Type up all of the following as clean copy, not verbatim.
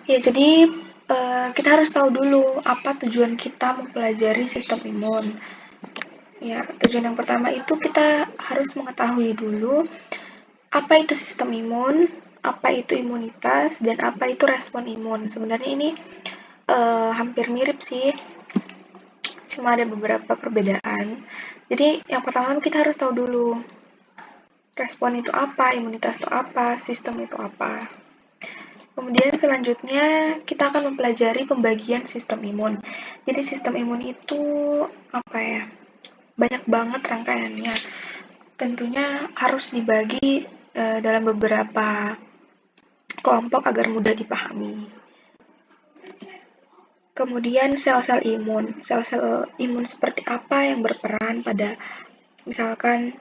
Ya, jadi kita harus tahu dulu apa tujuan kita mempelajari sistem imun. Ya, tujuan yang pertama itu kita harus mengetahui dulu apa itu sistem imun, apa itu imunitas, dan apa itu respon imun. Sebenarnya ini hampir mirip sih, cuma ada beberapa perbedaan. Jadi yang pertama kita harus tahu dulu respon itu apa, imunitas itu apa, sistem itu apa. Kemudian selanjutnya kita akan mempelajari pembagian sistem imun. Jadi sistem imun itu apa ya? Banyak banget rangkaiannya. Tentunya harus dibagi dalam beberapa kelompok agar mudah dipahami. Kemudian sel-sel imun. Sel-sel imun seperti apa yang berperan pada misalkan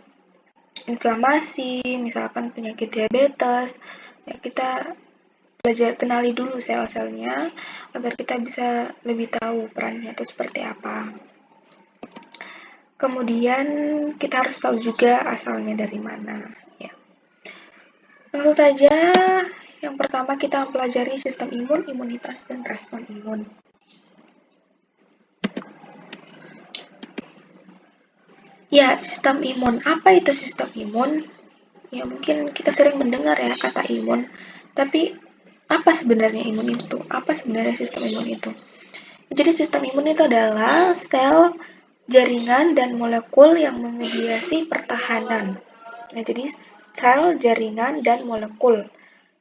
inflamasi, misalkan penyakit diabetes. Ya, kita belajar kenali dulu sel-selnya agar kita bisa lebih tahu perannya itu seperti apa. Kemudian kita harus tahu juga asalnya dari mana. Ya. Langsung saja, yang pertama kita mempelajari sistem imun, imunitas, dan respon imun. Ya, sistem imun. Apa itu sistem imun? Ya, mungkin kita sering mendengar ya kata imun, tapi apa sebenarnya imun itu? Apa sebenarnya sistem imun itu? Jadi sistem imun itu adalah sel, jaringan, dan molekul yang memediasi pertahanan. Nah, jadi sel, jaringan, dan molekul.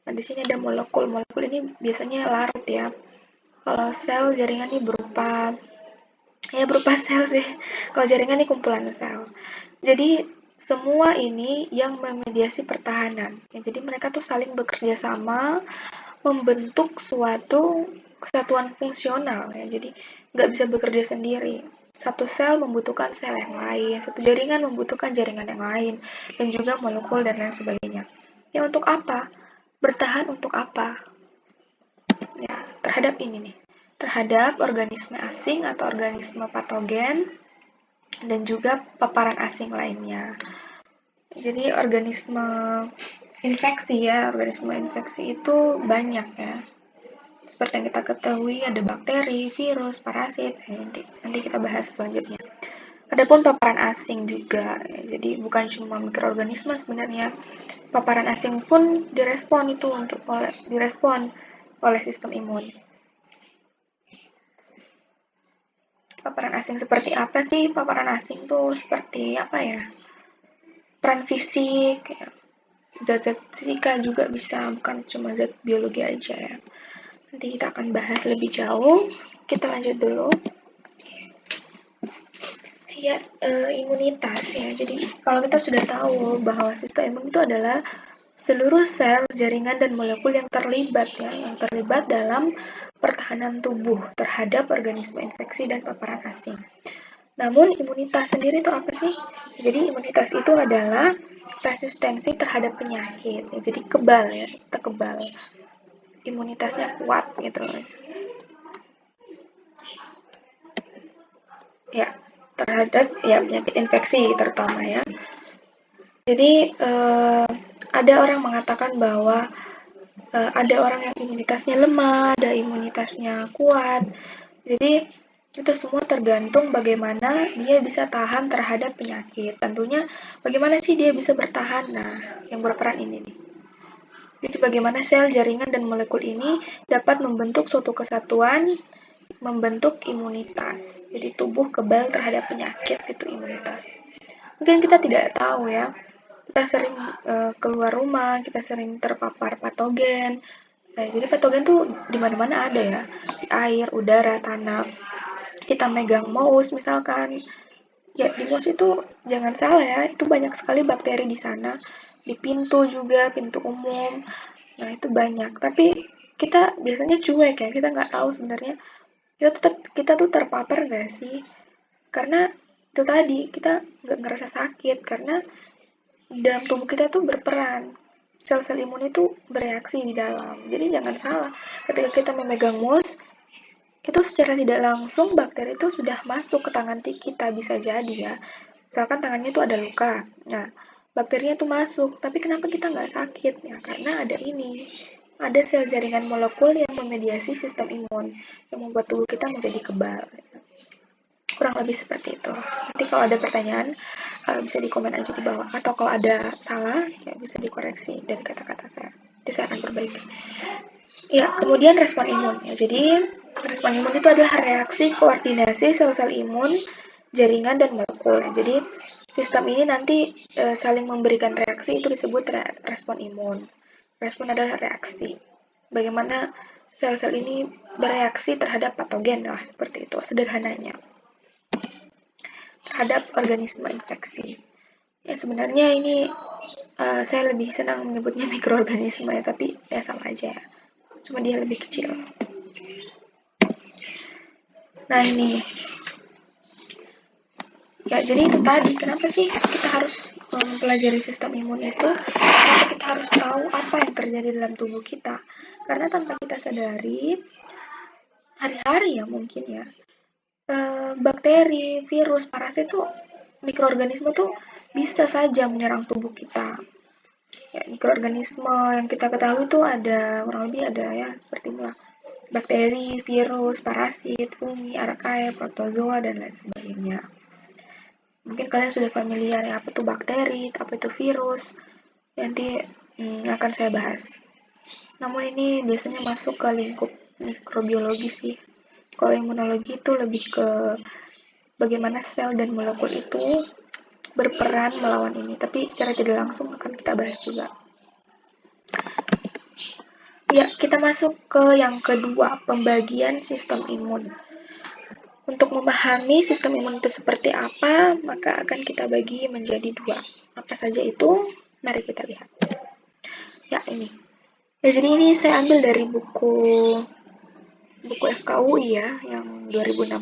Nah, di sini ada molekul. Molekul ini biasanya larut ya. Kalau sel, jaringan ini berupa sel sih. Kalau jaringan ini kumpulan sel. Jadi semua ini yang memediasi pertahanan. Ya, jadi mereka tuh saling bekerja sama membentuk suatu kesatuan fungsional ya. Jadi nggak bisa bekerja sendiri. Satu sel membutuhkan sel yang lain, satu jaringan membutuhkan jaringan yang lain, dan juga molekul dan lain sebagainya. Ya untuk apa? Bertahan untuk apa? Ya, terhadap ini nih. Terhadap organisme asing atau organisme patogen dan juga paparan asing lainnya. Jadi organisme infeksi ya, organisme infeksi itu banyak ya. Seperti yang kita ketahui ada bakteri, virus, parasit, nanti kita bahas selanjutnya. Adapun paparan asing juga, jadi bukan cuma mikroorganisme sebenarnya, paparan asing pun direspon oleh sistem imun. Paparan asing seperti apa sih? Paparan asing tuh seperti apa ya? Peran fisik, ya. Zat-zat fisika juga bisa, bukan cuma zat biologi aja ya. Nanti kita akan bahas lebih jauh. Kita lanjut dulu. Ya, imunitas ya. Jadi kalau kita sudah tahu bahwa sistem imun itu adalah seluruh sel, jaringan, dan molekul yang terlibat dalam pertahanan tubuh terhadap organisme infeksi dan paparan asing. Namun imunitas sendiri itu apa sih? Jadi imunitas itu adalah resistensi terhadap penyakit. Ya, jadi kebal ya, kita kebal. Imunitasnya kuat gitu. Ya, terhadap ya penyakit infeksi terutama ya. Jadi ada orang mengatakan bahwa ada orang yang imunitasnya lemah, ada imunitasnya kuat. Jadi itu semua tergantung bagaimana dia bisa tahan terhadap penyakit. Tentunya bagaimana sih dia bisa bertahan? Nah, yang berperan ini nih. Jadi bagaimana sel, jaringan, dan molekul ini dapat membentuk suatu kesatuan, membentuk imunitas. Jadi tubuh kebal terhadap penyakit itu imunitas. Mungkin kita tidak tahu ya, kita sering keluar rumah, kita sering terpapar patogen. Nah, jadi patogen tuh di mana-mana ada ya, di air, udara, tanah. Kita megang mouse misalkan, ya di mouse itu jangan salah ya, itu banyak sekali bakteri di sana. Di pintu juga, pintu umum. Nah, itu banyak. Tapi kita biasanya cuek ya, kita nggak tahu sebenarnya kita tuh terpapar nggak sih? Karena itu tadi, kita nggak ngerasa sakit, karena dalam tubuh kita tuh berperan. Sel-sel imun itu bereaksi di dalam. Jadi jangan salah, ketika kita memegang mouse, itu secara tidak langsung bakteri itu sudah masuk ke tangan kita, bisa jadi ya. Misalkan tangannya itu ada luka. Nah, bakterinya itu masuk, tapi kenapa kita nggak sakit? Ya, karena ada ini. ada sel jaringan molekul yang memediasi sistem imun, yang membuat tubuh kita menjadi kebal. Kurang lebih seperti itu. Nanti kalau ada pertanyaan, bisa di komen aja di bawah. Atau kalau ada salah, ya bisa dikoreksi dari kata-kata saya. Nanti saya akan perbaiki. Ya, kemudian respon imun. Ya, jadi, respon imun itu adalah reaksi koordinasi sel-sel imun, jaringan, dan molekul. Jadi, sistem ini nanti saling memberikan reaksi, itu disebut respon imun. Respon adalah reaksi. Bagaimana sel-sel ini bereaksi terhadap patogen, lah seperti itu, sederhananya. Terhadap organisme infeksi. Ya, sebenarnya ini saya lebih senang menyebutnya mikroorganisme ya, tapi ya sama aja ya. Cuma dia lebih kecil. Nah ini, ya jadi itu tadi, kenapa sih kita harus mempelajari sistem imun itu? Kenapa kita harus tahu apa yang terjadi dalam tubuh kita? Karena tanpa kita sadari, hari-hari ya mungkin ya, bakteri, virus, parasit tuh, mikroorganisme tuh bisa saja menyerang tubuh kita. Ya, mikroorganisme yang kita ketahui tuh ada, kurang lebih ada ya, seperti inilah. Bakteri, virus, parasit, fungi, archaea, protozoa, dan lain sebagainya. Mungkin kalian sudah familiar ya, apa itu bakteri, apa itu virus. Nanti akan saya bahas. Namun ini biasanya masuk ke lingkup mikrobiologi sih. Kalau imunologi itu lebih ke bagaimana sel dan molekul itu berperan melawan ini. Tapi secara tidak langsung akan kita bahas juga. Ya, kita masuk ke yang kedua, pembagian sistem imun. Untuk memahami sistem imun itu seperti apa, maka akan kita bagi menjadi dua. Apa saja itu? Mari kita lihat. Ya, ini. Ya, jadi ini saya ambil dari buku FKUI ya, yang 2016.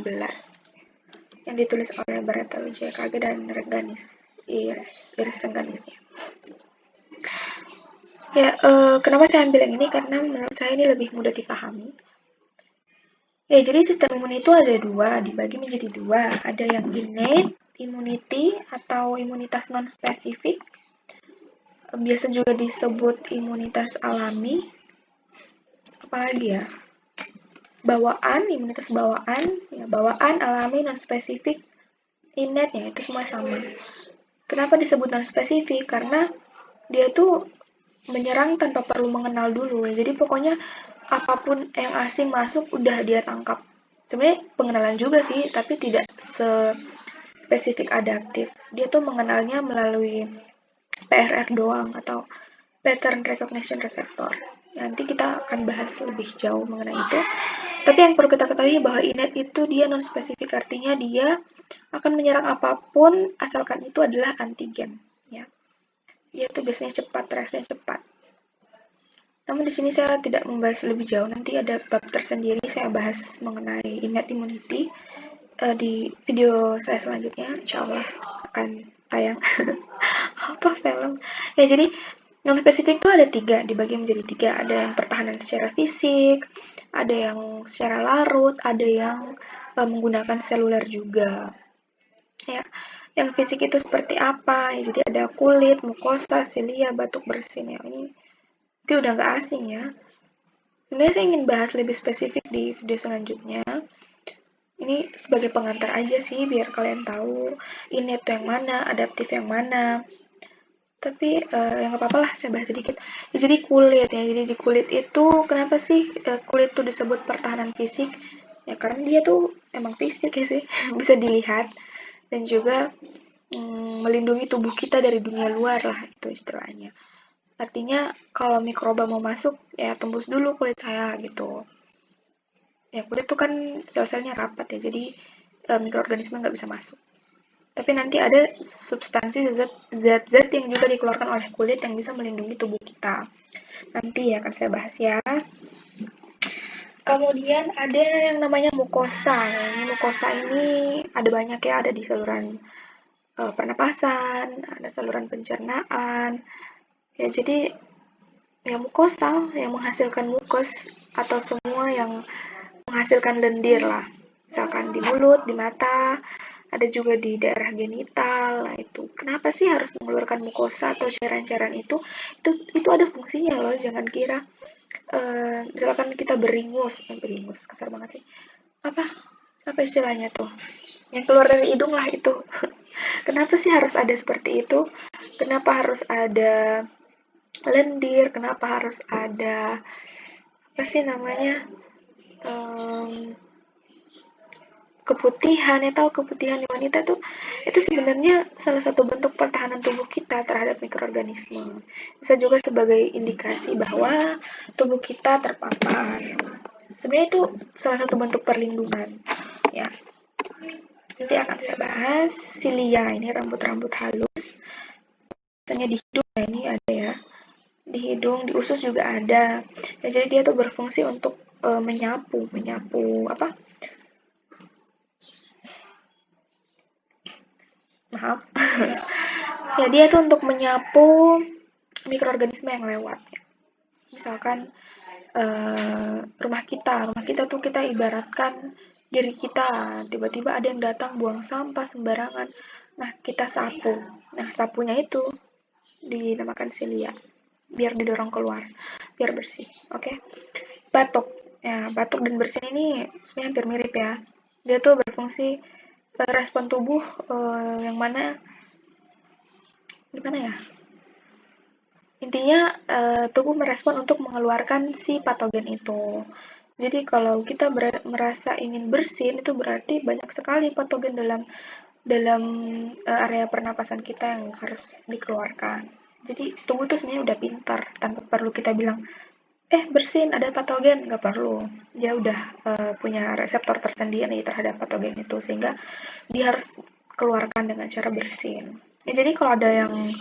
Yang ditulis oleh Barata Wijaya Kage dan Rengganis. Iris Rengganis ya. Ya, kenapa saya ambil yang ini? Karena menurut saya ini lebih mudah dipahami. Ya, jadi sistem imun itu ada dua, dibagi menjadi dua. Ada yang innate immunity atau imunitas non-spesifik. Biasa juga disebut imunitas alami. Apalagi ya? Bawaan, imunitas bawaan. Ya, bawaan, alami, non-spesifik, innate, ya itu semua sama. Kenapa disebut non-spesifik? Karena dia tuh menyerang tanpa perlu mengenal dulu. Jadi pokoknya apapun yang asing masuk udah dia tangkap. Sebenarnya pengenalan juga sih, tapi tidak spesifik adaptif. Dia tuh mengenalnya melalui PRR doang atau pattern recognition receptor. Nanti kita akan bahas lebih jauh mengenai itu. Tapi yang perlu kita ketahui bahwa innate itu dia non-spesifik, artinya dia akan menyerang apapun asalkan itu adalah antigen. Ya. Dia tuh biasanya cepat, reaksinya cepat. Namun di sini saya tidak membahas lebih jauh. Nanti ada bab tersendiri saya bahas mengenai innate immunity di video saya selanjutnya. Insya Allah akan tayang. Apa film? Ya jadi non spesifik itu ada tiga, dibagi menjadi tiga. Ada yang pertahanan secara fisik, ada yang secara larut, ada yang menggunakan seluler juga. Ya, yang fisik itu seperti apa? Ya, jadi ada kulit, mukosa, silia, batuk bersin. Ya, ini mungkin udah nggak asing ya. Sebenarnya saya ingin bahas lebih spesifik di video selanjutnya. Ini sebagai pengantar aja sih, biar kalian tahu ini itu yang mana, adaptif yang mana. Tapi ya nggak apa-apa lah, saya bahas sedikit. Ya, jadi kulit ya, jadi di kulit itu kenapa sih kulit itu disebut pertahanan fisik? Ya karena dia tuh emang fisik ya sih, bisa dilihat dan juga melindungi tubuh kita dari dunia luar lah, itu istilahnya. Artinya kalau mikroba mau masuk, ya tembus dulu kulit saya gitu. Ya kulit itu kan sel-selnya rapat ya, jadi mikroorganisme nggak bisa masuk. Tapi nanti ada substansi zat-zat yang juga dikeluarkan oleh kulit yang bisa melindungi tubuh kita. Nanti akan saya bahas ya. Kemudian ada yang namanya mukosa. Ini mukosa ini ada banyak ya, ada di saluran pernapasan, ada saluran pencernaan. Ya jadi ya mukosa yang menghasilkan mukos atau semua yang menghasilkan lendir lah. Misalkan di mulut, di mata, ada juga di daerah genital. Nah itu kenapa sih harus mengeluarkan mukosa atau cairan-cairan itu ada fungsinya loh, jangan kira Misalkan kita beringus kasar banget sih. Apa apa istilahnya tuh? Yang keluar dari hidung lah itu. Kenapa sih harus ada seperti itu? Kenapa harus ada lendir? Kenapa harus ada apa sih namanya? Em, Keputihan, ya tahu keputihan di wanita tuh itu sebenarnya salah satu bentuk pertahanan tubuh kita terhadap mikroorganisme. Bisa juga sebagai indikasi bahwa tubuh kita terpapar. Sebenarnya itu salah satu bentuk perlindungan, ya. Nanti akan saya bahas silia, ini rambut-rambut halus. Biasanya di hidung ya, ini ada ya. Di hidung, di usus juga ada. Ya, jadi dia tuh berfungsi untuk menyapu apa? Maaf. Ya, dia tuh untuk menyapu mikroorganisme yang lewat. Misalkan rumah kita tuh kita ibaratkan diri kita, tiba-tiba ada yang datang buang sampah sembarangan, nah kita sapu, nah sapunya itu dinamakan silia, biar didorong keluar, biar bersih. Oke. Batuk, ya batuk dan bersin ini hampir mirip ya, dia tuh berfungsi respon tubuh yang mana gimana ya, intinya tubuh merespon untuk mengeluarkan si patogen itu. Jadi kalau kita merasa ingin bersin, itu berarti banyak sekali patogen dalam dalam area pernapasan kita yang harus dikeluarkan. Jadi tubuh tuh sebenarnya udah pintar, tanpa perlu kita bilang, bersin ada patogen, nggak perlu. Dia udah punya reseptor tersendiri terhadap patogen itu, sehingga dia harus keluarkan dengan cara bersin. Ya, jadi kalau ada yang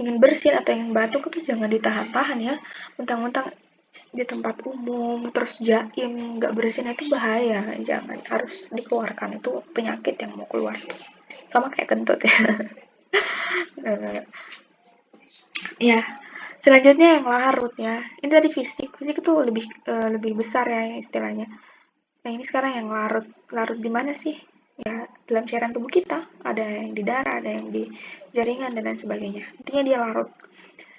ingin bersin atau ingin batuk itu jangan ditahan-tahan ya, mentang-mentang di tempat umum terus jaim nggak bersin itu bahaya, jangan, harus dikeluarkan, itu penyakit yang mau keluar, sama kayak kentut ya. Ya, selanjutnya yang larut ya, ini tadi fisik itu lebih besar ya istilahnya. Nah, ini sekarang yang larut. Larut di mana sih? Ya, dalam cairan tubuh kita. Ada yang di darah, ada yang di jaringan, dan lain sebagainya. Intinya dia larut.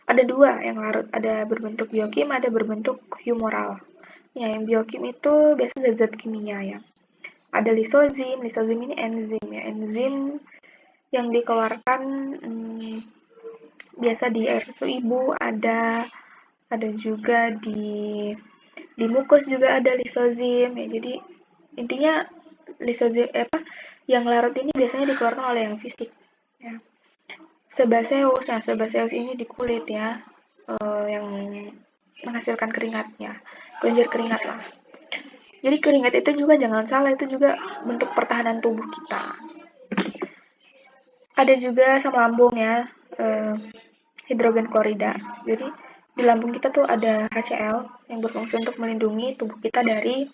Ada dua yang larut. Ada berbentuk biokim, ada berbentuk humoral. Ya, yang biokim itu biasanya zat-zat kimia ya. Ada lisozim. Lisozim ini enzim ya. Enzim yang dikeluarkan biasa di air susu ibu. Ada juga di mukus juga ada lisozim ya. Jadi intinya lisozim yang larut ini biasanya dikeluarkan oleh yang fisik ya. Sebaceous ini di kulit ya, yang menghasilkan keringatnya, kelenjar keringat lah. Jadi keringat itu juga jangan salah, itu juga bentuk pertahanan tubuh kita. Ada juga sama lambung ya, hidrogen klorida. Jadi di lambung kita tuh ada HCl yang berfungsi untuk melindungi tubuh kita dari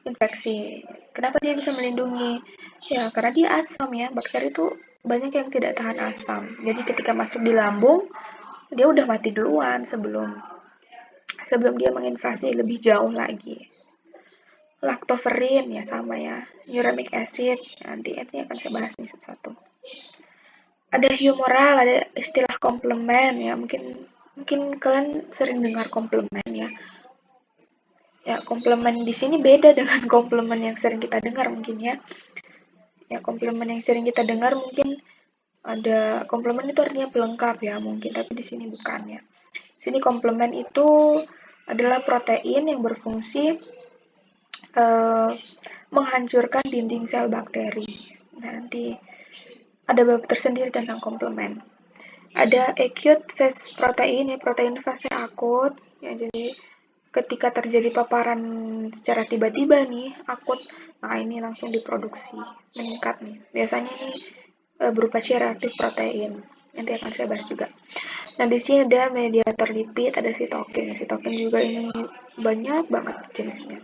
infeksi. Kenapa dia bisa melindungi? Ya, karena dia asam ya. Bakteri itu banyak yang tidak tahan asam. Jadi ketika masuk di lambung, dia udah mati duluan sebelum dia menginvasi lebih jauh lagi. Lactoferrin ya sama ya. Uramic acid, nanti akan saya bahas nih satu-satu. Ada humoral, ada istilah komplement ya. Mungkin kalian sering dengar komplement ya. Ya, komplement di sini beda dengan komplement yang sering kita dengar mungkin ya. Ya, komplement yang sering kita dengar mungkin ada komplement itu artinya pelengkap ya mungkin, tapi di sini bukan ya. Di sini komplement itu adalah protein yang berfungsi menghancurkan dinding sel bakteri. Nah, nanti ada bab tersendiri tentang komplement. Ada acute phase protein ya, protein fase akut ya, jadi ketika terjadi paparan secara tiba-tiba nih, akut, nah ini langsung diproduksi, meningkat nih. Biasanya ini berupa C reaktif protein. Nanti akan saya bahas juga. Nah, di sini ada mediator lipid, ada sitokin. Sitokin juga ini banyak banget jenisnya.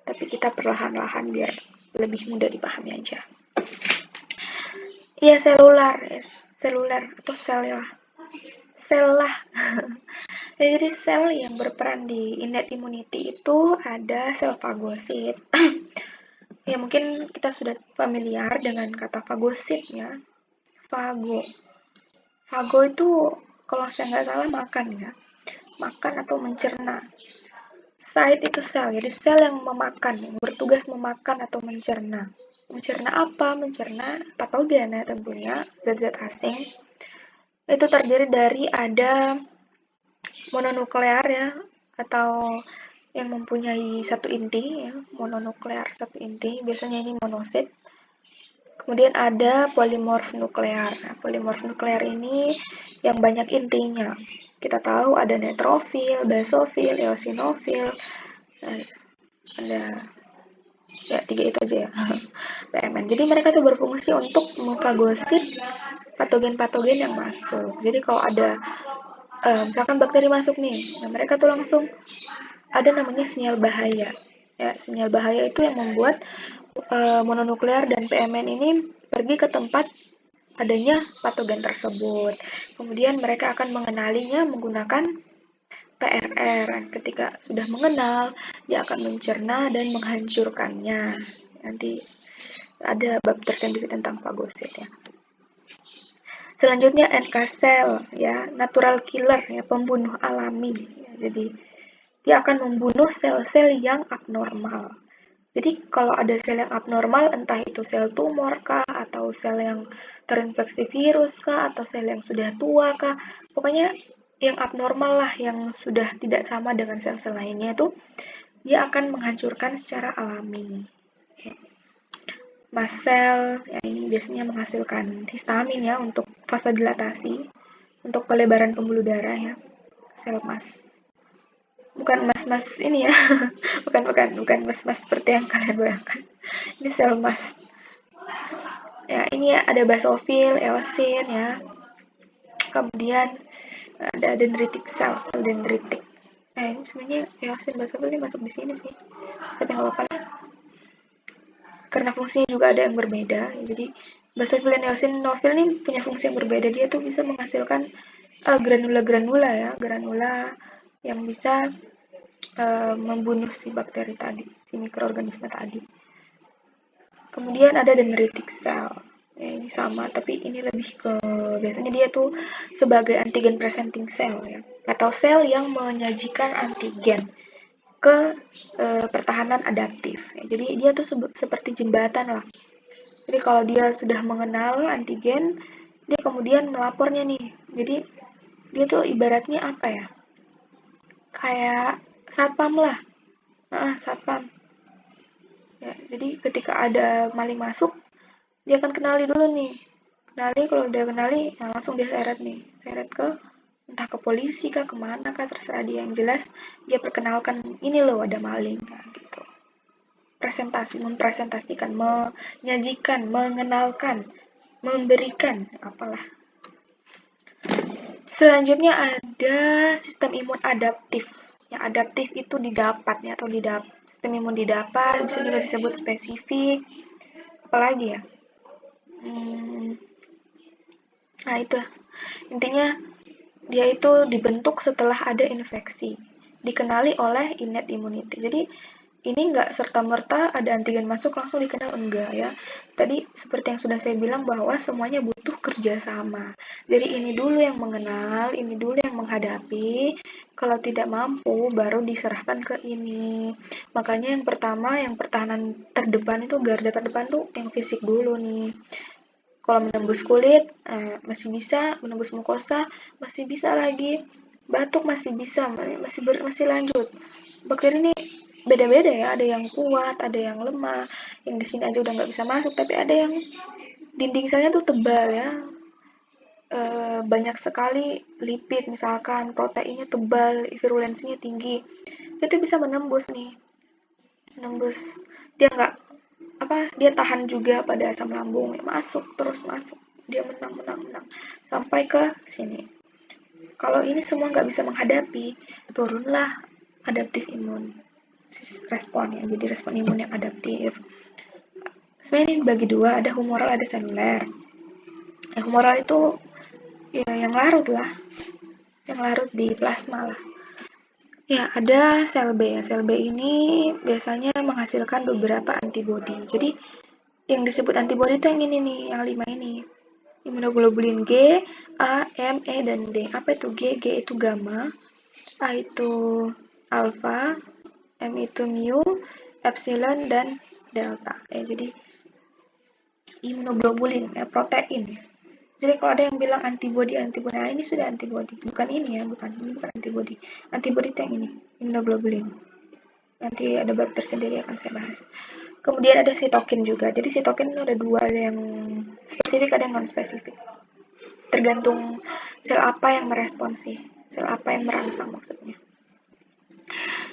Tapi kita perlahan-lahan biar lebih mudah dipahami aja. Iya, seluler atau sel lah. Ya, jadi sel yang berperan di innate immunity itu ada sel fagosit. Ya, mungkin kita sudah familiar dengan kata fagosit ya. Fago itu kalau saya nggak salah makan ya. Makan atau mencerna. Site itu sel, jadi sel yang memakan, yang bertugas memakan atau mencerna. Mencerna apa? Mencerna patogen ya tentunya, zat-zat asing. Itu terdiri dari ada mononuklear ya, atau yang mempunyai satu inti ya, mononuklear satu inti, biasanya ini monosit. Kemudian ada polimorf nuklear. Nah, polimorf nuklear ini yang banyak intinya. Kita tahu ada neutrofil, basofil, eosinofil, ada ya 3 itu aja ya. PMN. Jadi mereka tuh berfungsi untuk memfagosit patogen-patogen yang masuk. Jadi kalau ada misalkan bakteri masuk nih, nah mereka tuh langsung ada namanya sinyal bahaya. Ya, sinyal bahaya itu yang membuat mononuklear dan PMN ini pergi ke tempat adanya patogen tersebut. Kemudian mereka akan mengenalinya menggunakan PRR. Ketika sudah mengenal, dia akan mencerna dan menghancurkannya. Nanti ada bab tersendiri tentang fagosit ya. Selanjutnya NK cell ya, natural killer ya, pembunuh alami. Jadi dia akan membunuh sel-sel yang abnormal. Jadi kalau ada sel yang abnormal, entah itu sel tumor kah, atau sel yang terinfeksi virus kah, atau sel yang sudah tua kah, pokoknya yang abnormal lah, yang sudah tidak sama dengan sel-sel lainnya itu, dia akan menghancurkan secara alami. Mast cell, ya ini biasanya menghasilkan histamin ya untuk vasodilatasi, untuk pelebaran pembuluh darah ya, sel mast. Bukan mas-mas ini ya, bukan mas-mas seperti yang kalian bayangkan. Ini sel mast. Ya, ini ya, ada basofil, eosin ya. Kemudian ada dendritic cell, sel dendritic. Nah, ini sebenarnya eosin basofil ini masuk di sini sih. Tapi nggak apa-apa lah. Karena fungsinya juga ada yang berbeda. Jadi basofil dan eosinofil ini punya fungsi yang berbeda. Dia tuh bisa menghasilkan granula-granula ya, granula yang bisa membunuh si bakteri tadi, si mikroorganisme tadi. Kemudian ada dendritic cell. Ya, ini sama, tapi ini lebih ke biasanya dia tuh sebagai antigen presenting cell ya, atau sel yang menyajikan antigen ke pertahanan adaptif. Ya, jadi dia tuh seperti jembatan lah. Jadi kalau dia sudah mengenal antigen, dia kemudian melapornya nih. Jadi dia tuh ibaratnya apa ya? Kayak satpam lah. Satpam. Ya, jadi ketika ada maling masuk, dia akan kenali dulu nih. Kenali, kalau udah kenali, nah langsung dia seret nih. Seret ke entah ke polisi kah, kemana kah, terserah dia. Yang jelas dia perkenalkan, ini loh ada maling, nah, gitu. Mempresentasikan, menyajikan, mengenalkan, memberikan, apalah. Selanjutnya ada sistem imun adaptif. Yang adaptif itu didapat ya, atau sistem imun didapat, bisa juga disebut spesifik. Apalagi ya? Nah itu intinya dia itu dibentuk setelah ada infeksi, dikenali oleh innate immunity. Jadi ini nggak serta-merta ada antigen masuk langsung dikenal, enggak ya. Tadi seperti yang sudah saya bilang bahwa semuanya butuh kerjasama. Jadi ini dulu yang mengenal, ini dulu yang menghadapi. Kalau tidak mampu, baru diserahkan ke ini. Makanya yang pertama, yang pertahanan terdepan itu, garda terdepan tuh yang fisik dulu nih. Kalau menembus kulit, masih bisa, menembus mukosa, masih bisa lagi. Batuk masih bisa, masih lanjut. Bakteri ini beda-beda ya, ada yang kuat, ada yang lemah, yang di sini aja udah nggak bisa masuk, tapi ada yang dinding selnya tuh tebal ya, banyak sekali lipid, misalkan proteinnya tebal, virulensinya tinggi, itu bisa menembus nih, dia nggak dia tahan juga pada asam lambung, masuk dia menang sampai ke sini. Kalau ini semua nggak bisa menghadapi, turunlah adaptif imun respon ya, jadi respon imun yang adaptif. Sebenarnya ini bagi dua, ada humoral, ada seluler. Humoral itu ya yang larut di plasma lah. Ya, ada sel B. Sel B ini biasanya menghasilkan beberapa antibodi. Jadi yang disebut antibodi itu yang ini nih, yang 5 ini. Imunoglobulin G, A, M, E, dan D. Apa itu G? G itu gamma, A itu alfa, M itu mu, epsilon, dan delta. Ya, jadi imunoglobulin, ya, protein. Jadi kalau ada yang bilang antibody, nah ini sudah antibody. Bukan ini ya, ini bukan antibody. Antibody itu yang ini, imunoglobulin. Nanti ada bab tersendiri akan saya bahas. Kemudian ada sitokin juga. Jadi sitokin ada dua, ada yang spesifik, ada yang non spesifik. Tergantung sel apa yang merespons sih, sel apa yang merangsang maksudnya.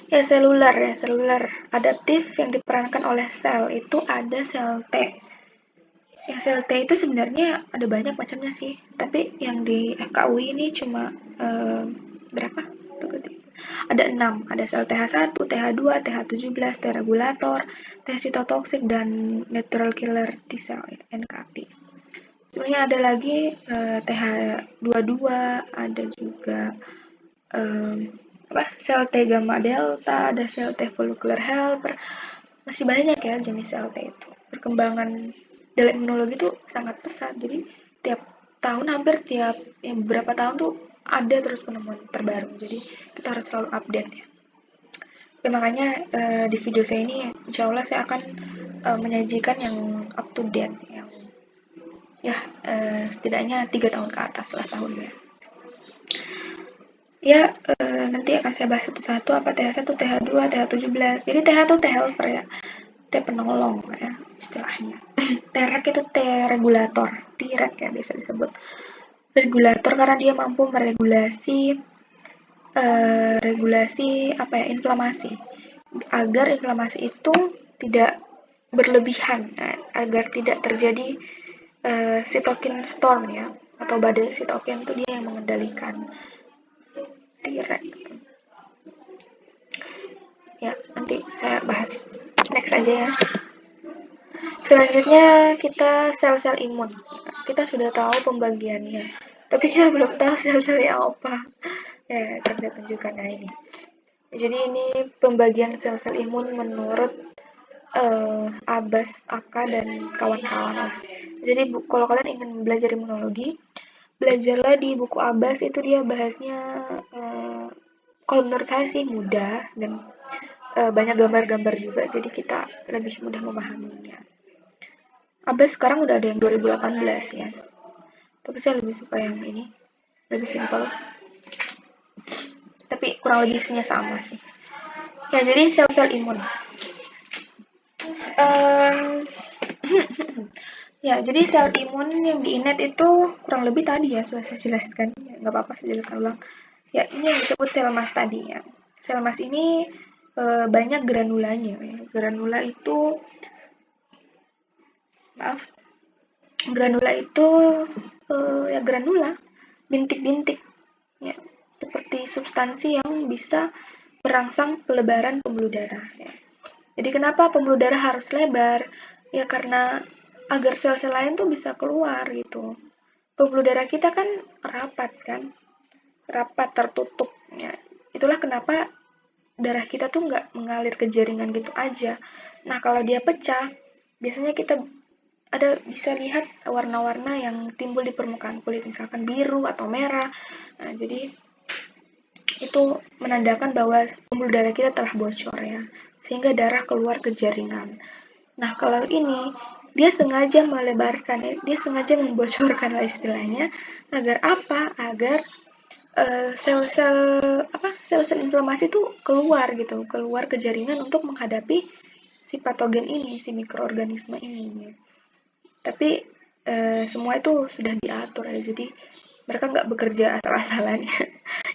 Ya seluler adaptif yang diperankan oleh sel itu ada sel T. Ya sel T itu sebenarnya ada banyak macamnya sih, tapi yang di FKUI ini cuma berapa? Ada 6, ada sel TH1, TH2, TH17, T regulator, T sitotoksik, dan natural killer T cell, NKT. Sebenarnya ada lagi TH22, ada juga sel T gamma delta, ada sel T follicular helper. Masih banyak ya jenis sel T itu. Perkembangan dalam imunologi itu sangat pesat. Jadi tiap tahun, hampir tiap beberapa tahun tuh ada terus penemuan terbaru. Jadi kita harus selalu update ya. Ya makanya di video saya ini insya Allah saya akan menyajikan yang up to date, yang ya setidaknya 3 tahun ke atas lah tahunnya. Ya, nanti akan saya bahas satu-satu apa TH1, TH2, TH17. Jadi TH itu T helper ya, T penolong ya istilahnya. T-reg itu T regulator, T-reg ya biasa disebut. Regulator karena dia mampu meregulasi inflamasi, agar inflamasi itu tidak berlebihan, agar tidak terjadi cytokine storm ya, atau badai sitokin itu dia yang mengendalikan T-reg. Ya, nanti saya bahas next aja ya. Selanjutnya kita sel-sel imun. Kita sudah tahu pembagiannya, tapi kita belum tahu sel-selnya apa. Ya, akan saya tunjukkan. Nah ini. Jadi ini pembagian sel-sel imun menurut Abbas, Aka, dan kawan-kawan lah. Jadi kalau kalian ingin belajar imunologi, belajarlah di buku Abbas. Itu dia bahasnya kalau menurut saya sih mudah dan banyak gambar-gambar juga, jadi kita lebih mudah memahaminya. Abbas sekarang udah ada yang 2018 ya, tapi saya lebih suka yang ini, lebih simpel, tapi kurang lebih isinya sama sih. Ya, jadi sel-sel imun. Ya, jadi sel imun yang di innate itu kurang lebih tadi ya sudah saya jelaskan. Ya, nggak apa-apa saya jelaskan ulang. Ya, ini yang disebut sel mas tadi ya. Sel mas ini banyak granulanya ya. Granula itu ya granula, bintik-bintik ya, seperti substansi yang bisa merangsang pelebaran pembuluh darah ya. Jadi kenapa pembuluh darah harus lebar? Ya karena agar sel-sel lain tuh bisa keluar gitu. Pembuluh darah kita kan rapat tertutup ya. Itulah kenapa darah kita tuh nggak mengalir ke jaringan gitu aja. Nah kalau dia pecah, biasanya kita bisa lihat warna-warna yang timbul di permukaan kulit, misalkan biru atau merah. Nah jadi itu menandakan bahwa pembuluh darah kita telah bocor ya, sehingga darah keluar ke jaringan. Nah kalau ini dia sengaja melebarkan ya, dia sengaja membocorkan lah istilahnya, agar apa? Agar sel-sel inflamasi itu keluar ke jaringan untuk menghadapi si patogen ini, si mikroorganisme ini. Tapi semua itu sudah diatur ya, jadi mereka nggak bekerja asal-asalan.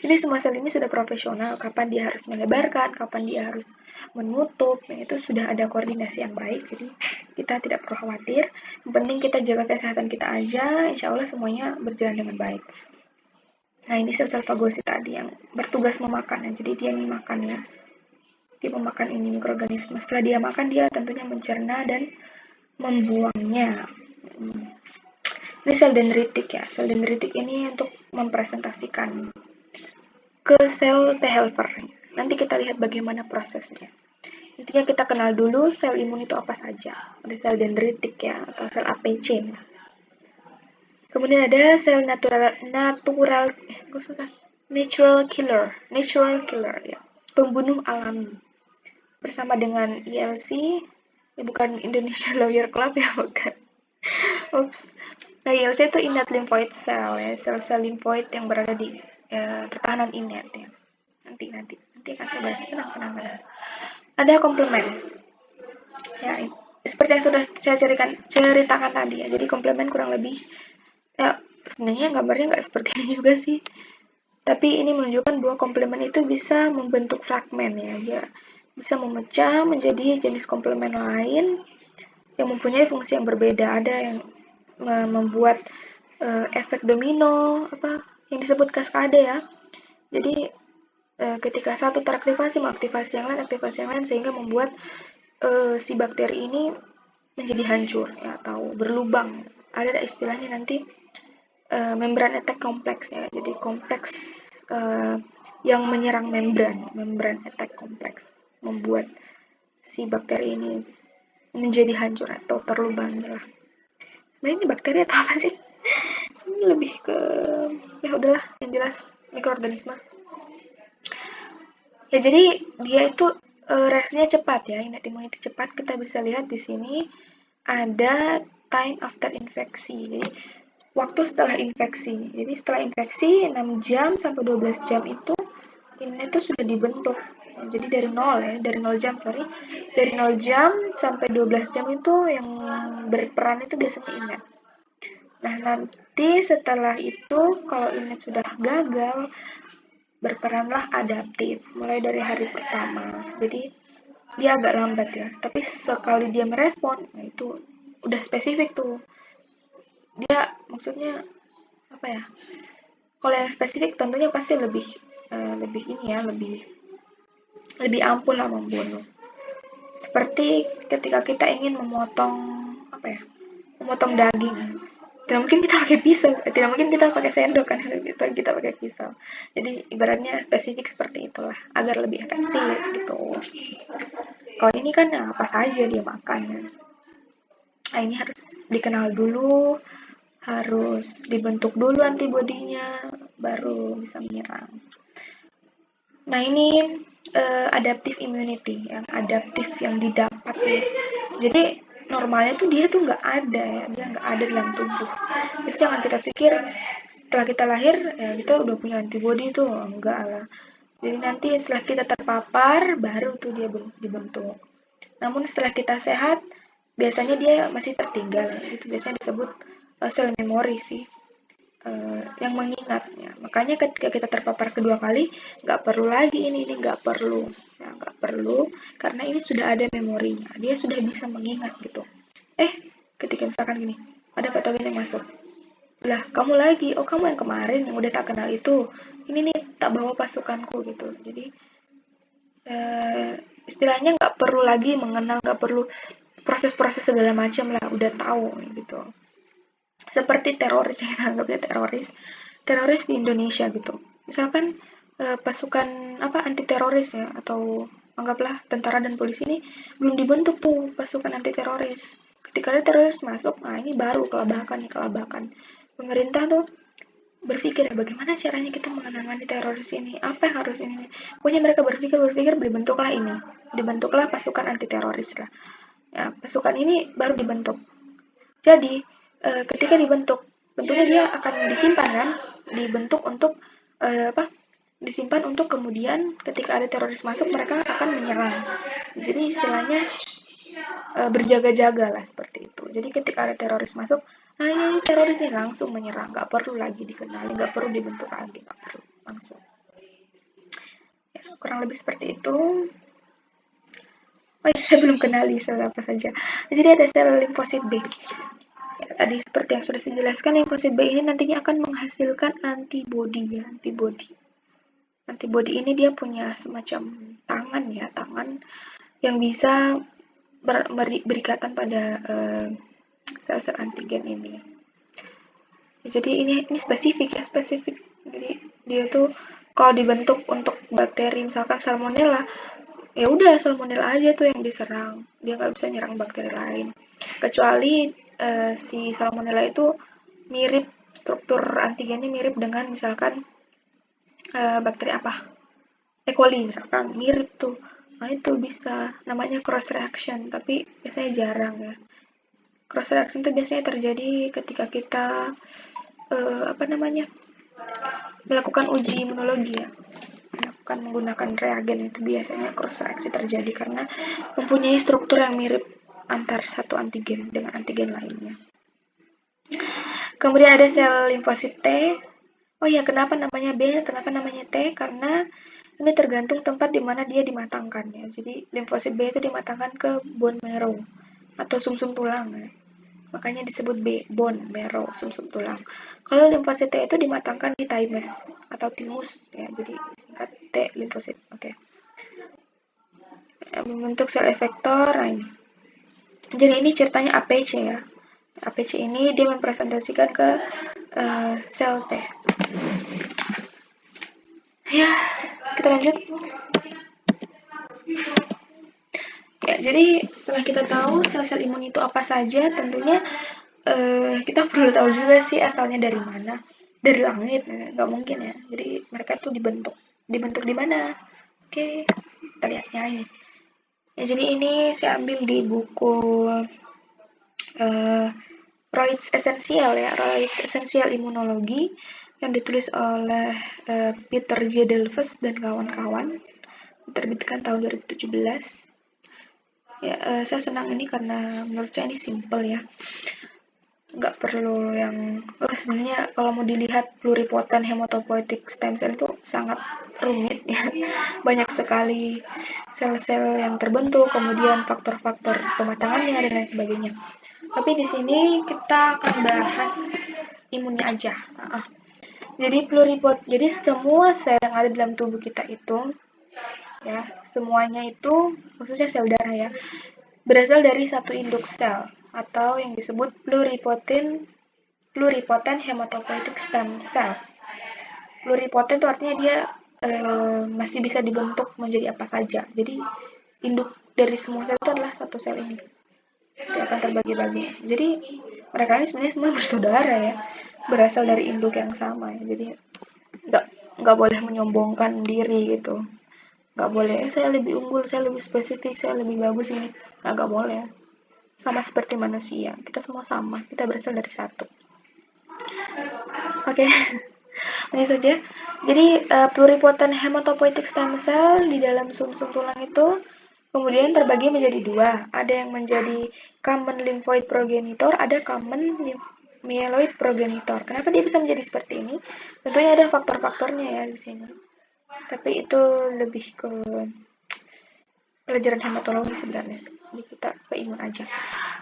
Jadi semua sel ini sudah profesional, kapan dia harus melebarkan, kapan dia harus menutup, nah itu sudah ada koordinasi yang baik, jadi kita tidak perlu khawatir. Yang penting kita jaga kesehatan kita aja, insya Allah semuanya berjalan dengan baik. Nah ini sel-sel fagosit tadi yang bertugas memakan ya, jadi dia nih makannya, dia memakan ini mikroorganisme. Setelah dia makan, dia tentunya mencerna dan membuangnya. Ini sel dendritik ya, sel dendritik ini untuk mempresentasikan ke sel T helper. Nanti kita lihat bagaimana prosesnya. Intinya kita kenal dulu sel imun itu apa saja. Ada sel dendritik ya, atau sel APC. Kemudian ada sel natural killer ya, pembunuh alami. bersama dengan ILC, ya bukan Indonesian Lawyer Club ya, bukan. Ups. Nah, ILC itu innate lymphoid cell ya, sel-sel limfoid yang berada di pertahanan innate ya. Nanti akan saya bahas, tenang. Ada komplement. Ya, seperti yang sudah saya ceritakan tadi ya. Jadi komplement kurang lebih ya sebenarnya gambarnya nggak seperti ini juga sih. Tapi ini menunjukkan bahwa komplement itu bisa membentuk fragmen ya. Dia bisa memecah menjadi jenis komplement lain yang mempunyai fungsi yang berbeda. Ada yang membuat efek domino, yang disebut kaskade ya. Jadi ketika satu teraktivasi mengaktifasi yang lain, sehingga membuat si bakteri ini menjadi hancur ya, atau berlubang. Ada istilahnya nanti membran attack kompleks ya. Jadi kompleks yang menyerang membran attack kompleks, membuat si bakteri ini menjadi hancur atau terlubang ya. Sebenarnya ini bakteri atau apa sih? Ini lebih ke ya udahlah, yang jelas mikroorganisme. Ya jadi dia itu reaksinya cepat ya, innate immunity cepat. Kita bisa lihat di sini ada time after infeksi. Jadi waktu setelah infeksi. Jadi setelah infeksi 6 jam sampai 12 jam itu innate itu sudah dibentuk. Jadi dari 0 jam, Dari 0 jam sampai 12 jam itu yang berperan itu biasanya innate. Nah, nanti setelah itu kalau innate sudah gagal, berperanlah adaptif mulai dari hari pertama. Jadi dia agak lambat ya, tapi sekali dia merespon, nah itu udah spesifik tuh. Dia maksudnya apa ya? Kalau yang spesifik tentunya pasti lebih lebih ampuh lah membunuh. Seperti ketika kita ingin memotong daging. Tidak mungkin kita pakai pisau, tidak mungkin kita pakai sendok kan, kita pakai pisau. Jadi ibaratnya spesifik seperti itulah, agar lebih efektif gitu. Kalau ini kan ya apa saja dia makan. Nah, ini harus dikenal dulu, harus dibentuk dulu antibodinya, baru bisa menyerang. Nah, ini adaptive immunity, yang adaptif yang didapat nih. Jadi normalnya tuh dia tuh nggak ada ya, dia nggak ada dalam tubuh. Jadi jangan kita pikir setelah kita lahir ya kita udah punya antibodi tuh, enggak lah. Jadi nanti setelah kita terpapar baru tuh dia dibentuk. Namun setelah kita sehat biasanya dia masih tertinggal. Itu biasanya disebut sel memori sih. Yang mengingatnya. Makanya ketika kita terpapar kedua kali, nggak perlu lagi ini nggak perlu. Ya, nggak perlu, karena ini sudah ada memorinya. Dia sudah bisa mengingat gitu. Ketika misalkan gini, ada patogen yang masuk. Lah, kamu lagi, oh kamu yang kemarin yang udah tak kenal itu. Ini nih tak bawa pasukanku gitu. Jadi, istilahnya nggak perlu lagi mengenal, nggak perlu proses-proses segala macam lah, udah tahu gitu. Seperti teroris, yang anggapnya teroris di Indonesia gitu. Misalkan pasukan anti teroris ya, atau anggaplah tentara dan polisi ini belum dibentuk tuh pasukan anti teroris. Ketika ada teroris masuk, nah ini baru kelabakan. Pemerintah tuh berpikir bagaimana caranya kita menangani teroris ini, apa yang harus ini. Pokoknya mereka berpikir dibentuklah pasukan anti teroris lah. Ya, pasukan ini baru dibentuk. Jadi ketika dibentuk, tentunya dia akan disimpan kan, disimpan untuk kemudian ketika ada teroris masuk mereka akan menyerang. Jadi istilahnya berjaga-jaga lah seperti itu. Jadi ketika ada teroris masuk, nah ini teroris nih, langsung menyerang, nggak perlu lagi dikenali, nggak perlu dibentuk lagi, nggak perlu, langsung. Ya, kurang lebih seperti itu. Oh ya, saya belum kenali sel apa saja. Jadi ada sel limfosit B. Ya, tadi seperti yang sudah saya jelaskan, limfosit B ini nantinya akan menghasilkan antibodi ya, Antibodi ini dia punya semacam tangan yang bisa berikatan pada sel-sel antigen ini. Jadi ini spesifik. Jadi dia tuh kalau dibentuk untuk bakteri misalkan salmonella, ya udah salmonella aja tuh yang diserang, dia nggak bisa nyerang bakteri lain. Kecuali si salmonella itu mirip, struktur antigennya mirip dengan misalkan bakteri E. coli misalkan, mirip tuh. Nah, itu bisa namanya cross reaction, tapi biasanya jarang ya. Cross reaction itu biasanya terjadi ketika kita melakukan uji imunologi ya. Melakukan menggunakan reagen, itu biasanya cross reaksi terjadi karena mempunyai struktur yang mirip antar satu antigen dengan antigen lainnya. Kemudian ada sel limfosit T. Oh ya, kenapa namanya B, kenapa namanya T? Karena ini tergantung tempat di mana dia dimatangkan ya. Jadi limfosit B itu dimatangkan ke bone marrow atau sumsum tulang ya. Makanya disebut B, bone marrow, sumsum tulang. Kalau limfosit T itu dimatangkan di thymus atau timus ya. Jadi singkat T limfosit. Oke. Membentuk sel efektor. Nah ini. Jadi ini ceritanya APC ya. APC ini dia mempresentasikan ke sel T. Ya, kita lanjut. Ya, jadi setelah kita tahu sel-sel imun itu apa saja, tentunya kita perlu tahu juga sih asalnya dari mana. Dari langit, nggak mungkin ya. Jadi mereka tuh dibentuk. Dibentuk di mana? Oke, kita lihatnya ini. Ya, jadi ini saya ambil di buku Roids Essential ya, Roids Essential Immunology yang ditulis oleh Peter J. Delves dan kawan-kawan, diterbitkan tahun 2017. Ya, saya senang ini karena menurut saya ini simple ya, nggak perlu yang sebenarnya kalau mau dilihat pluripotent hematopoietic stem cell itu sangat rumit ya, banyak sekali sel-sel yang terbentuk, kemudian faktor-faktor pematangannya dan lain sebagainya. Tapi di sini kita akan bahas imunnya aja. Jadi jadi semua sel yang ada dalam tubuh kita itu ya, semuanya itu khususnya sel darah ya, berasal dari satu induk sel atau yang disebut pluripotent hematopoietic stem cell. Pluripotent itu artinya dia masih bisa dibentuk menjadi apa saja. Jadi induk dari semua sel itu adalah satu sel ini. Dia akan terbagi-bagi. Jadi mereka ini sebenarnya semua bersaudara ya, berasal dari induk yang sama ya. Jadi nggak boleh menyombongkan diri gitu. Nggak boleh, saya lebih unggul, saya lebih spesifik, saya lebih bagus ini. Nggak boleh. Sama seperti manusia, kita semua sama, kita berasal dari satu. Oke, lanjut saja. Jadi pluripotent hematopoietic stem cell di dalam sumsum tulang itu kemudian terbagi menjadi dua. Ada yang menjadi common lymphoid progenitor, ada common myeloid progenitor. Kenapa dia bisa menjadi seperti ini? Tentunya ada faktor-faktornya ya di sini. Tapi itu lebih ke pelajaran hematologi sebenarnya. Jadi kita ke imun aja.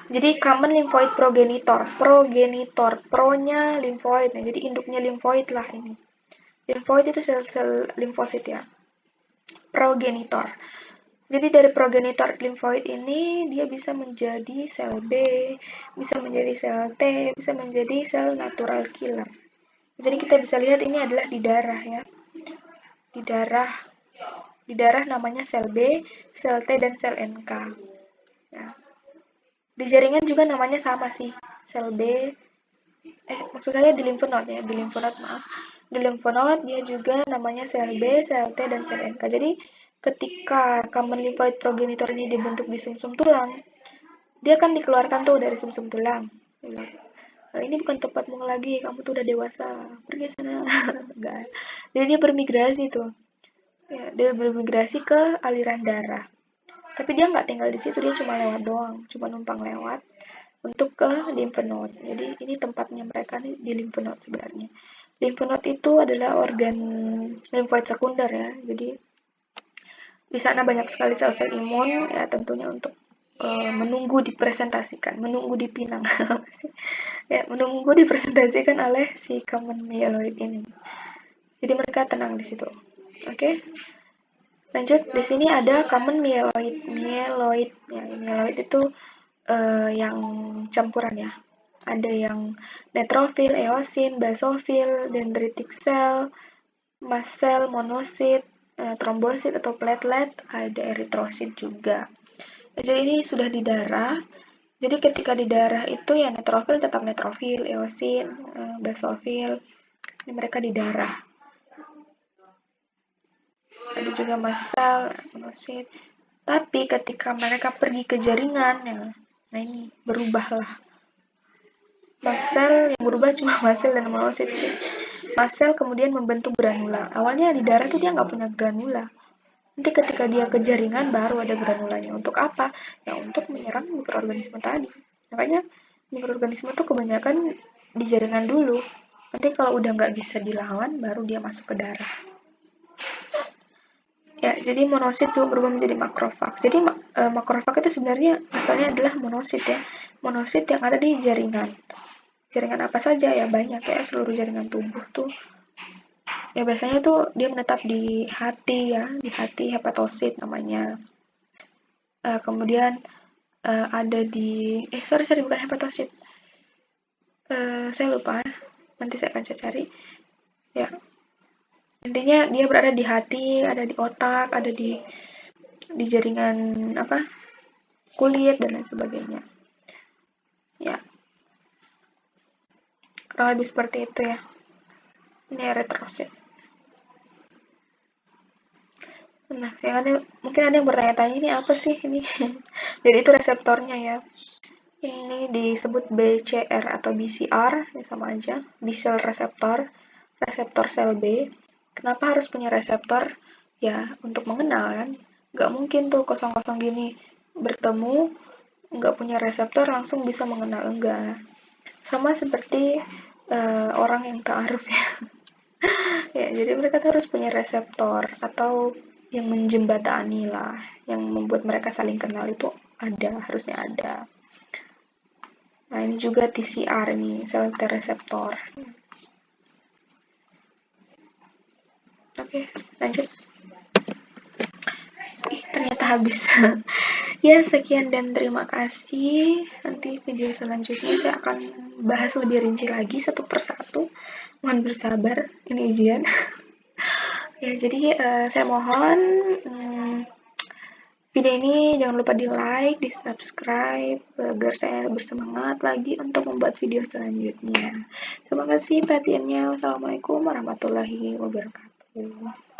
Jadi common lymphoid progenitor, pro-nya lymphoid. Nah, jadi induknya lymphoid lah ini. Lymphoid itu sel-sel limfosit ya. Progenitor. Jadi dari progenitor lymphoid ini dia bisa menjadi sel B, bisa menjadi sel T, bisa menjadi sel natural killer. Jadi kita bisa lihat ini adalah di darah ya. Di darah namanya sel B, sel T, dan sel NK. Ya. Di jaringan juga namanya sama sih, sel B. Maksud saya di lymph node ya, di lymph node maaf. Di lymph node dia juga namanya sel B, sel T, dan sel NK. Jadi ketika common lymphoid progenitor ini dibentuk di sumsum tulang, dia akan dikeluarkan tuh dari sumsum tulang. Ini bukan tempatmu lagi, kamu tuh udah dewasa, pergi sana. Enggak. Jadi dia bermigrasi tuh. Ya, dia bermigrasi ke aliran darah. Tapi dia nggak tinggal di situ, dia cuma lewat doang, cuma numpang lewat untuk ke lymph node. Jadi ini tempatnya mereka nih di lymph node sebenarnya. Lymph node itu adalah organ lymphoid sekunder ya. Jadi di sana banyak sekali sel-sel imun ya, tentunya untuk menunggu dipresentasikan, menunggu dipinang. Ya, menunggu dipresentasikan oleh si common myeloid ini. Jadi mereka tenang di situ. Oke. Lanjut, di sini ada common myeloid. Ya, myeloid itu yang campuran ya. Ada yang neutrophil, eosin, basophil, dendritic cell, mast cell, monosit, trombosit atau platelet, ada eritrosit juga. Jadi ini sudah di darah. Jadi ketika di darah itu ya neutrophil tetap neutrophil, eosin, basophil, ini mereka di darah. Ada juga mast cell, monosit. Tapi ketika mereka pergi ke jaringan, ya, nah ini berubahlah. Mast cell yang berubah cuma mast cell dan monosit sih. Mast cell kemudian membentuk granula. Awalnya di darah tuh dia nggak punya granula. Nanti ketika dia ke jaringan baru ada granulanya. Untuk apa? Ya untuk menyerang mikroorganisme tadi. Makanya mikroorganisme tuh kebanyakan di jaringan dulu. Nanti kalau udah nggak bisa dilawan, baru dia masuk ke darah. Ya, jadi monosit juga berubah menjadi makrofag. Jadi makrofag itu sebenarnya asalnya adalah monosit ya. Monosit yang ada di jaringan. Jaringan apa saja ya, banyak ya, seluruh jaringan tubuh tuh. Ya biasanya tuh dia menetap di hati ya, di hati hepatosit namanya. Kemudian ada di sorry bukan hepatosit. Saya lupa. Nanti saya akan cari. Ya. Intinya dia berada di hati, ada di otak, ada di jaringan apa? Kulit dan lain sebagainya. Ya. Kurang lebih seperti itu ya. Ini eritrosit. Nah, mungkin ada yang bertanya-tanya ini apa sih ini? Jadi itu reseptornya ya. Ini disebut BCR atau BCR, ya sama aja. B cell reseptor, reseptor sel B. Kenapa harus punya reseptor? Ya, untuk mengenal kan. Nggak mungkin tuh kosong-kosong gini bertemu, nggak punya reseptor langsung bisa mengenal, enggak. Sama seperti orang yang ta'aruf ya. Ya, jadi mereka tuh harus punya reseptor atau yang menjembatani lah, yang membuat mereka saling kenal itu harusnya ada. Nah, ini juga TCR nih, sel T-reseptor. Oke, lanjut. Ternyata habis. Ya, sekian dan terima kasih. Nanti video selanjutnya saya akan bahas lebih rinci lagi satu persatu. Mohon bersabar, ini ujian. Ya, jadi saya mohon video ini jangan lupa di like, di subscribe agar saya bersemangat lagi untuk membuat video selanjutnya. Terima kasih perhatiannya. Wassalamualaikum warahmatullahi wabarakatuh.